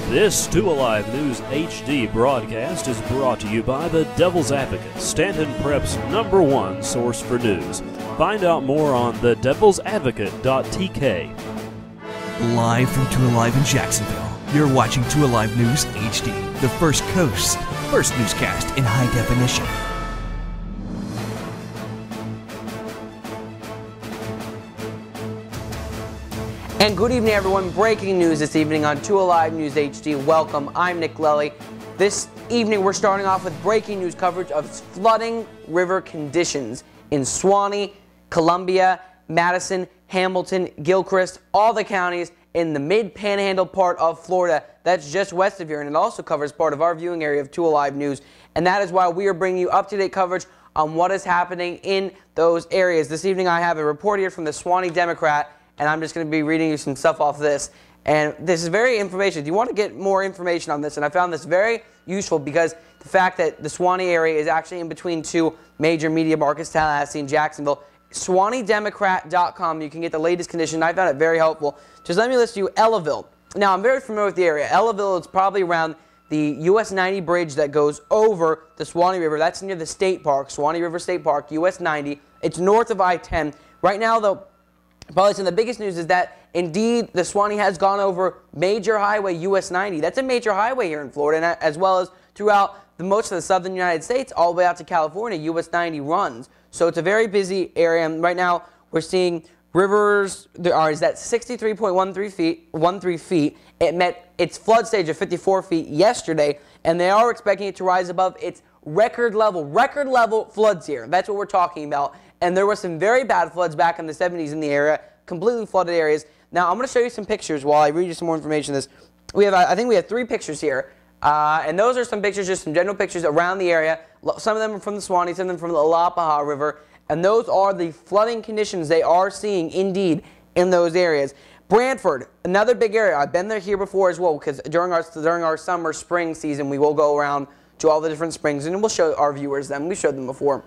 This 2 Alive News HD broadcast is brought to you by the Devil's Advocate, Stanton Prep's #1 source for news. Find out more on thedevilsadvocate.tk. Live from 2 Alive in Jacksonville, you're watching 2 Alive News HD, the First Coast's first newscast in high definition. And good evening, everyone. Breaking news this evening on 2 Alive News HD. Welcome. I'm Nick Lelly. This evening, we're starting off with breaking news coverage of flooding river conditions in Suwannee, Columbia, Madison, Hamilton, Gilchrist, all the counties in the mid-panhandle part of Florida. That's just west of here, and it also covers part of our viewing area of 2 Alive News. And that is why we are bringing you up-to-date coverage on what is happening in those areas. This evening, I have a report here from the Suwannee Democrat, and I'm just going to be reading you some stuff off this. And this is very information. If you want to get more information on this, and I found this very useful because the fact that the Suwannee area is actually in between two major media markets, Tallahassee and Jacksonville. SuwanneeDemocrat.com. You can get the latest condition. I found it very helpful. Just let me list you Ellaville. Now, I'm very familiar with the area. Ellaville is probably around the US 90 bridge that goes over the Suwannee River. That's near the state park, Suwannee River State Park, US 90. It's north of I-10. Right now, though, probably some of the biggest news is that, indeed, the Suwannee has gone over major highway US 90. That's a major highway here in Florida, and as well as throughout most of the southern United States, all the way out to California, US 90 runs. So it's a very busy area, and right now we're seeing rivers, is at 63.13 feet. It met its flood stage of 54 feet yesterday, and they are expecting it to rise above its record level floods here. That's what we're talking about. And there were some very bad floods back in the 70s in the area, completely flooded areas. Now, I'm going to show you some pictures while I read you some more information on this. I think we have 3 pictures here. And those are some pictures, just some general pictures around the area. Some of them are from the Suwannee, some of them from the Alapaha River. And those are the flooding conditions they are seeing, indeed, in those areas. Brantford, another big area. I've been there here before as well, because during our summer, spring season, we will go around to all the different springs, and we'll show our viewers them. We showed them before.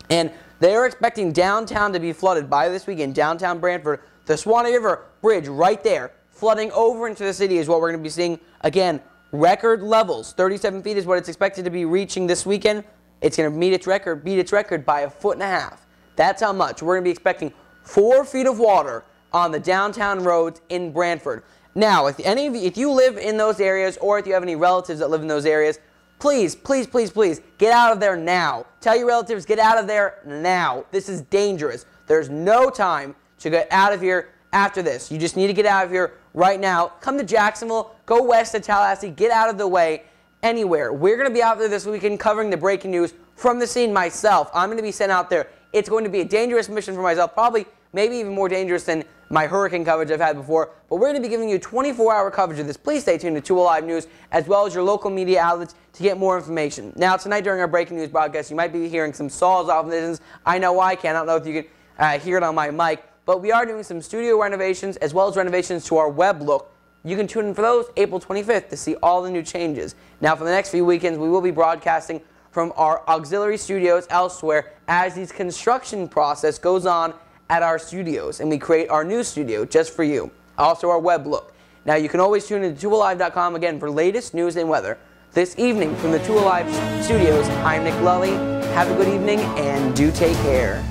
And they are expecting downtown to be flooded by this weekend. Downtown Brantford, the Suwannee River Bridge right there, flooding over into the city is what we're going to be seeing. Again, record levels. 37 feet is what it's expected to be reaching this weekend. It's going to beat its record by 1.5 feet. That's how much. We're going to be expecting 4 feet of water on the downtown roads in Brantford. Now, if you live in those areas, or if you have any relatives that live in those areas, please, please, please, please, get out of there now. Tell your relatives, get out of there now. This is dangerous. There's no time to get out of here after this. You just need to get out of here right now. Come to Jacksonville, go west to Tallahassee, get out of the way anywhere. We're going to be out there this weekend covering the breaking news from the scene myself. I'm going to be sent out there. It's going to be a dangerous mission for myself, probably maybe even more dangerous than my hurricane coverage I've had before. But we're going to be giving you 24-hour coverage of this. Please stay tuned to 2 Alive News, as well as your local media outlets, to get more information. Now, tonight during our breaking news broadcast, you might be hearing some saws off in the distance. I know I can. I don't know if you can hear it on my mic. But we are doing some studio renovations, as well as renovations to our web look. You can tune in for those April 25th to see all the new changes. Now, for the next few weekends, we will be broadcasting from our auxiliary studios elsewhere as this construction process goes on at our studios, and we create our new studio just for you. Also, our web look. Now, you can always tune in to 2alive.com again for latest news and weather. This evening from the 2 Alive studios, I'm Nick Lully. Have a good evening, and do take care.